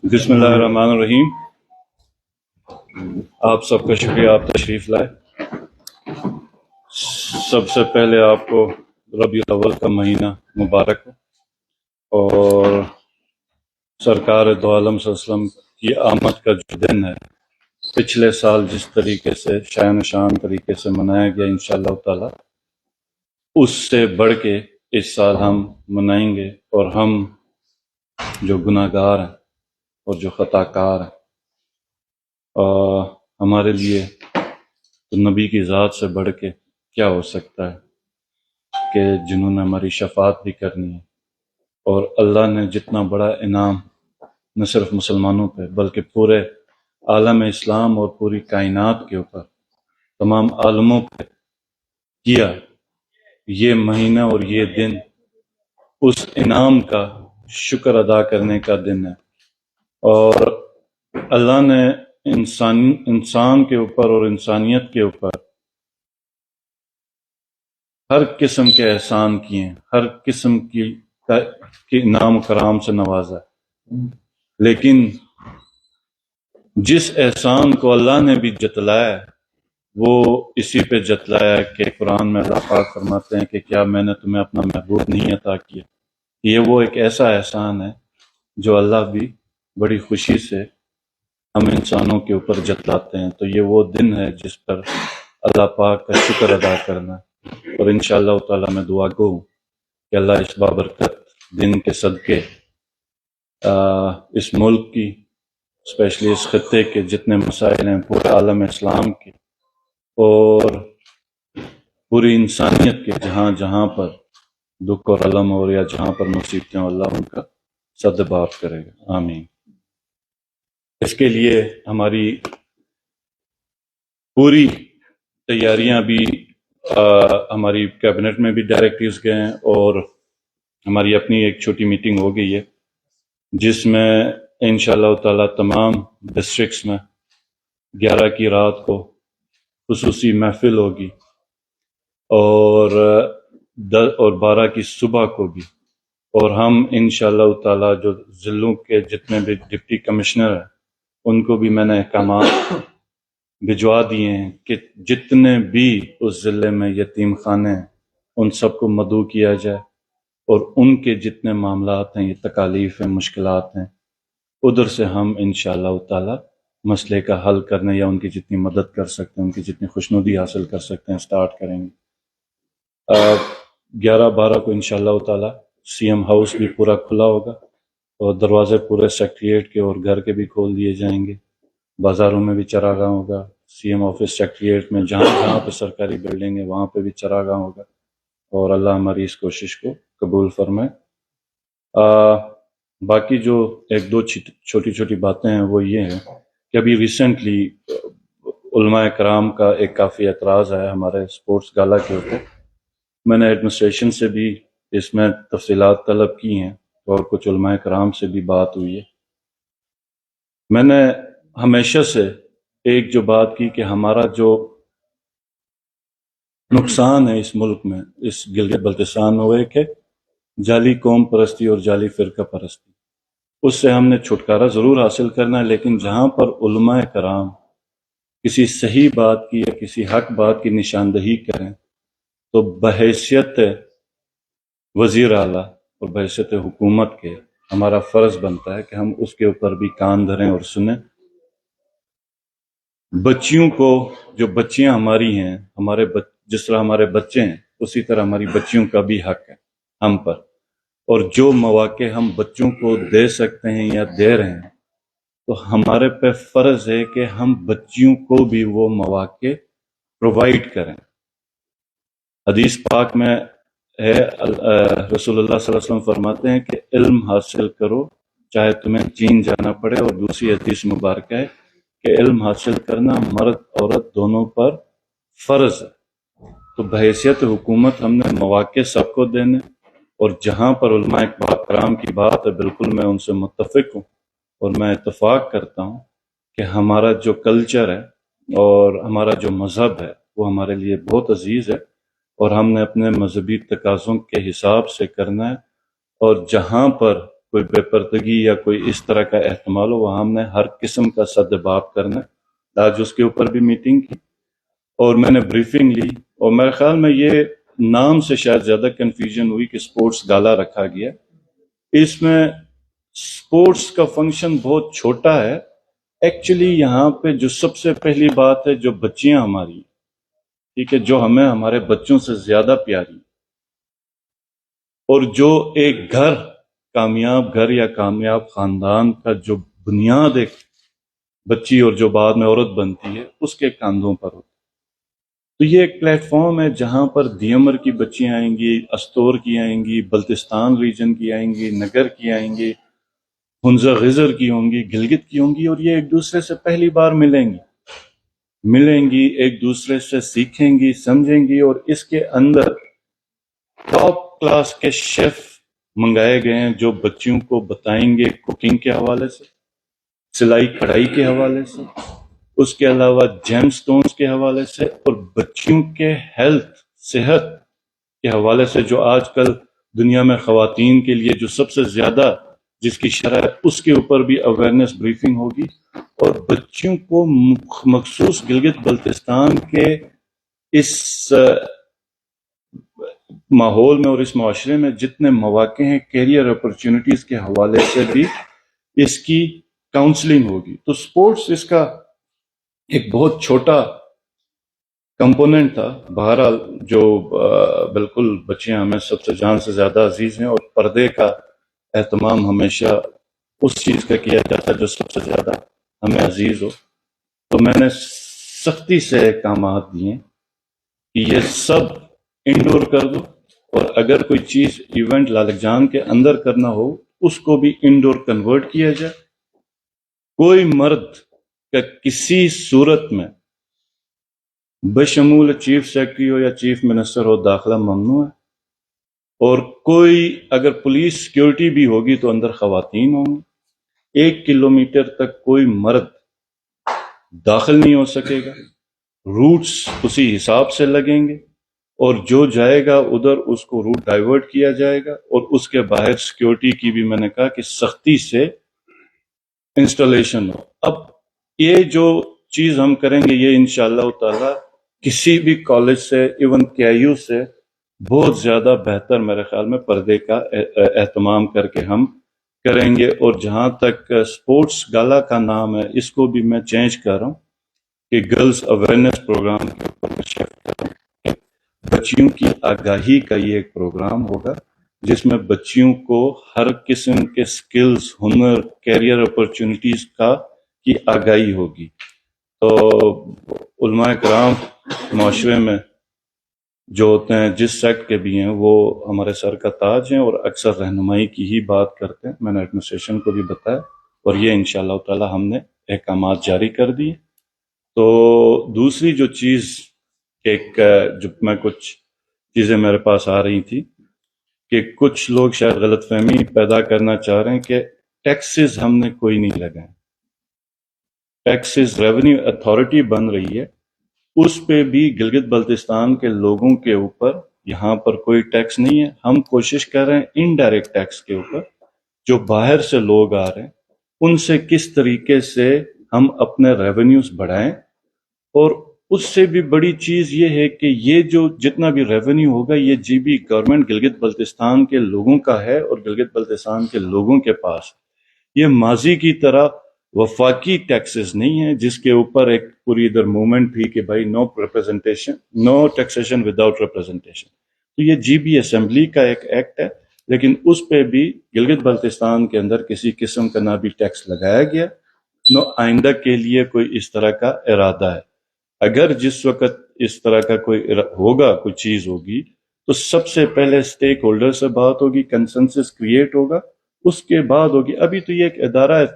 بسم اللہ الرحمن الرحیم. آپ سب کا شکریہ، آپ تشریف لائے. سب سے پہلے آپ کو ربیع الاول کا مہینہ مبارک ہو، اور سرکار دو عالم صلی اللہ علیہ وسلم کی آمد کا جو دن ہے، پچھلے سال جس طریقے سے شایان شان طریقے سے منایا گیا، انشاءاللہ تعالی اس سے بڑھ کے اس سال ہم منائیں گے. اور ہم جو گناہ گار ہیں اور جو خطا کار ہیں، ہمارے لیے تو نبی کی ذات سے بڑھ کے کیا ہو سکتا ہے کہ جنہوں نے ہماری شفاعت بھی کرنی ہے. اور اللہ نے جتنا بڑا انعام نہ صرف مسلمانوں پہ بلکہ پورے عالم اسلام اور پوری کائنات کے اوپر تمام عالموں پہ کیا، یہ مہینہ اور یہ دن اس انعام کا شکر ادا کرنے کا دن ہے. اور اللہ نے انسان کے اوپر اور انسانیت کے اوپر ہر قسم کے احسان کیے ہیں، ہر قسم کی انعام و کرام سے نوازا ہے. لیکن جس احسان کو اللہ نے بھی جتلایا وہ اسی پہ جتلایا کہ قرآن میں اللہ پاک فرماتے ہیں کہ کیا میں نے تمہیں اپنا محبوب نہیں عطا کیا. یہ وہ ایک ایسا احسان ہے جو اللہ بھی بڑی خوشی سے ہم انسانوں کے اوپر جتلاتے ہیں. تو یہ وہ دن ہے جس پر اللہ پاک کا شکر ادا کرنا. اور انشاءاللہ تعالی میں دعا گو ہوں کہ اللہ اس بابرکت دن کے صدقے اس ملک کی، اسپیشلی اس خطے کے جتنے مسائل ہیں، پورے عالم اسلام کے اور پوری انسانیت کے جہاں جہاں پر دکھ اور علم ہو یا جہاں پر مصیبتیں، اللہ ان کا سدباب کرے گا. آمین. اس کے لیے ہماری پوری تیاریاں بھی ہماری کیبنٹ میں بھی ڈائریکٹریز گئے ہیں، اور ہماری اپنی ایک چھوٹی میٹنگ ہو گئی ہے جس میں انشاءاللہ تعالی تمام ڈسٹرکٹس میں 11 کی رات کو خصوصی محفل ہوگی، اور 12 کی صبح کو بھی. اور ہم انشاءاللہ تعالی جو ضلعوں کے جتنے بھی ڈپٹی کمشنر ہیں ان کو بھی میں نے احکامات بھجوا دیے ہیں کہ جتنے بھی اس ضلع میں یتیم خانے ہیں ان سب کو مدعو کیا جائے، اور ان کے جتنے معاملات ہیں، یہ تکالیف ہیں، مشکلات ہیں، ادھر سے ہم انشاءاللہ تعالی مسئلے کا حل کرنے یا ان کی جتنی مدد کر سکتے ہیں، ان کی جتنی خوشنودی حاصل کر سکتے ہیں سٹارٹ کریں گے. 11-12 کو انشاءاللہ تعالی سی ایم ہاؤس بھی پورا کھلا ہوگا، اور دروازے پورے سیکریٹریٹ کے اور گھر کے بھی کھول دیے جائیں گے. بازاروں میں بھی چراغاں ہوگا، سی ایم آفس سیکریٹریٹ میں جہاں جہاں پہ سرکاری بلڈنگ ہے وہاں پہ بھی چراغاں ہوگا. اور اللہ ہماری اس کوشش کو قبول فرمائے. باقی جو ایک دو چھوٹی چھوٹی باتیں ہیں وہ یہ ہیں کہ ابھی ریسنٹلی علماء کرام کا ایک کافی اعتراض ہے ہمارے اسپورٹس گالا کے اوپر. میں نے ایڈمنسٹریشن سے بھی اس میں تفصیلات طلب کی ہیں اور کچھ علماء کرام سے بھی بات ہوئی ہے. میں نے ہمیشہ سے ایک جو بات کی کہ ہمارا جو نقصان ہے اس ملک میں، اس گلگت بلتستان میں، وہ ایک ہے جعلی قوم پرستی اور جعلی فرقہ پرستی. اس سے ہم نے چھٹکارا ضرور حاصل کرنا ہے، لیکن جہاں پر علماء کرام کسی صحیح بات کی یا کسی حق بات کی نشاندہی کریں تو بحیثیت وزیر اعلیٰ اور بحیثیت حکومت کے ہمارا فرض بنتا ہے کہ ہم اس کے اوپر بھی کان دھریں اور سنیں. بچیوں کو، جو بچیاں ہماری ہیں، جس طرح ہمارے بچے ہیں اسی طرح ہماری بچیوں کا بھی حق ہے ہم پر. اور جو مواقع ہم بچوں کو دے سکتے ہیں یا دے رہے ہیں تو ہمارے پہ فرض ہے کہ ہم بچیوں کو بھی وہ مواقع پرووائڈ کریں. حدیث پاک میں ہے، رسول اللہ صلی اللہ علیہ وسلم فرماتے ہیں کہ علم حاصل کرو چاہے تمہیں چین جانا پڑے. اور دوسری حدیث مبارکہ ہے کہ علم حاصل کرنا مرد عورت دونوں پر فرض ہے. تو بحیثیت حکومت ہم نے مواقع سب کو دینے، اور جہاں پر علماء کرام کی بات ہے بالکل میں ان سے متفق ہوں، اور میں اتفاق کرتا ہوں کہ ہمارا جو کلچر ہے اور ہمارا جو مذہب ہے وہ ہمارے لیے بہت عزیز ہے، اور ہم نے اپنے مذہبی تقاضوں کے حساب سے کرنا ہے. اور جہاں پر کوئی بے پردگی یا کوئی اس طرح کا احتمال ہو وہاں ہم نے ہر قسم کا سدباب کرنا ہے. آج اس کے اوپر بھی میٹنگ کی اور میں نے بریفنگ لی، اور میرے خیال میں یہ نام سے شاید زیادہ کنفیوژن ہوئی کہ سپورٹس گالا رکھا گیا. اس میں سپورٹس کا فنکشن بہت چھوٹا ہے. ایکچولی یہاں پہ جو سب سے پہلی بات ہے، جو بچیاں ہماری، ٹھیک ہے، جو ہمیں ہمارے بچوں سے زیادہ پیاری، اور جو ایک گھر، کامیاب گھر یا کامیاب خاندان کا جو بنیاد ایک بچی اور جو بعد میں عورت بنتی ہے اس کے کاندھوں پر ہوتی. تو یہ ایک پلیٹ فارم ہے جہاں پر دیمر کی بچیاں آئیں گی، استور کی آئیں گی، بلتستان ریجن کی آئیں گی، نگر کی آئیں گی، ہنزہ غزر کی ہوں گی، گلگت کی ہوں گی، اور یہ ایک دوسرے سے پہلی بار ملیں گی، ایک دوسرے سے سیکھیں گی، سمجھیں گی. اور اس کے اندر ٹاپ کلاس کے شیف منگائے گئے ہیں جو بچیوں کو بتائیں گے کوکنگ کے حوالے سے، سلائی کڑھائی کے حوالے سے، اس کے علاوہ جیم سٹونز کے حوالے سے، اور بچیوں کے صحت کے حوالے سے جو آج کل دنیا میں خواتین کے لیے جو سب سے زیادہ جس کی شرح ہے اس کے اوپر بھی اویئرنیس بریفنگ ہوگی. اور بچیوں کو مخصوص گلگت بلتستان کے اس ماحول میں اور اس معاشرے میں جتنے مواقع ہیں کیریئر اپرچونٹیز کے حوالے سے بھی اس کی کاؤنسلنگ ہوگی. تو سپورٹس اس کا ایک بہت چھوٹا کمپوننٹ تھا. بہرحال جو بالکل بچیاں ہمیں سب سے جان سے زیادہ عزیز ہیں، اور پردے کا اہتمام ہمیشہ اس چیز کا کیا جاتا ہے جو سب سے زیادہ ہمیں عزیز ہو. تو میں نے سختی سے احکامات دیے کہ یہ سب انڈور کر دو، اور اگر کوئی چیز ایونٹ لالک جان کے اندر کرنا ہو اس کو بھی انڈور کنورٹ کیا جائے. کوئی مرد کا کسی صورت میں بشمول چیف سیکرٹری ہو یا چیف منسٹر ہو داخلہ ممنوع ہے. اور کوئی اگر پولیس سیکیورٹی بھی ہوگی تو اندر خواتین ہوں گی. 1 کلومیٹر تک کوئی مرد داخل نہیں ہو سکے گا. روٹس اسی حساب سے لگیں گے، اور جو جائے گا ادھر اس کو روٹ ڈائیورٹ کیا جائے گا. اور اس کے باہر سیکیورٹی کی بھی میں نے کہا کہ سختی سے انسٹالیشن ہو. اب یہ جو چیز ہم کریں گے یہ انشاءاللہ تعالی کسی بھی کالج سے، ایون کے آئی یو سے بہت زیادہ بہتر میرے خیال میں پردے کا اہتمام کر کے ہم کریں گے. اور جہاں تک سپورٹس گالا کا نام ہے اس کو بھی میں چینج کر رہا ہوں کہ گرلز اویئرنیس پروگرام کے اوپر میں شفٹ کر رہا ہوں. بچیوں کی آگاہی کا یہ ایک پروگرام ہوگا جس میں بچیوں کو ہر قسم کے سکلز، ہنر، کیریئر اپرچونٹیز کی آگاہی ہوگی. تو علماء کرام معاشرے میں جو ہوتے ہیں جس سیکٹ کے بھی ہیں وہ ہمارے سر کا تاج ہیں اور اکثر رہنمائی کی ہی بات کرتے ہیں. میں نے ایڈمنسٹریشن کو بھی بتایا اور یہ انشاءاللہ تعالی ہم نے احکامات جاری کر دیے. تو دوسری جو چیز ایک جو میں کچھ چیزیں میرے پاس آ رہی تھی کہ کچھ لوگ شاید غلط فہمی پیدا کرنا چاہ رہے ہیں کہ ٹیکسز ہم نے کوئی نہیں لگائے. ٹیکسز ریونیو اتھارٹی بن رہی ہے، اس پہ بھی گلگت بلتستان کے لوگوں کے اوپر یہاں پر کوئی ٹیکس نہیں ہے. ہم کوشش کر رہے ہیں انڈائریکٹ ٹیکس کے اوپر جو باہر سے لوگ آ رہے ہیں ان سے کس طریقے سے ہم اپنے ریونیوز بڑھائیں. اور اس سے بھی بڑی چیز یہ ہے کہ یہ جو جتنا بھی ریونیو ہوگا یہ G B government Gilgit Baltistan کے لوگوں کا ہے اور گلگت بلتستان کے لوگوں کے پاس. یہ ماضی کی طرح وفاقی ٹیکسز نہیں ہیں جس کے اوپر ایک پوری ادھر موومنٹ تھی کہ بھائی نو ٹیکسیشن وداؤٹ ریپرزنٹیشن. تو یہ جی بی اسمبلی کا ایک ایکٹ ہے، لیکن اس پہ بھی گلگت بلتستان کے اندر کسی قسم کا نہ بھی ٹیکس لگایا گیا نہ آئندہ کے لیے کوئی اس طرح کا ارادہ ہے. اگر جس وقت اس طرح کا کوئی چیز ہوگی تو سب سے پہلے سٹیک ہولڈر سے بات ہوگی، کنسنسس کریٹ ہوگا، اس کے بعد ہوگی. ابھی تو یہ ایک ادارہ ہے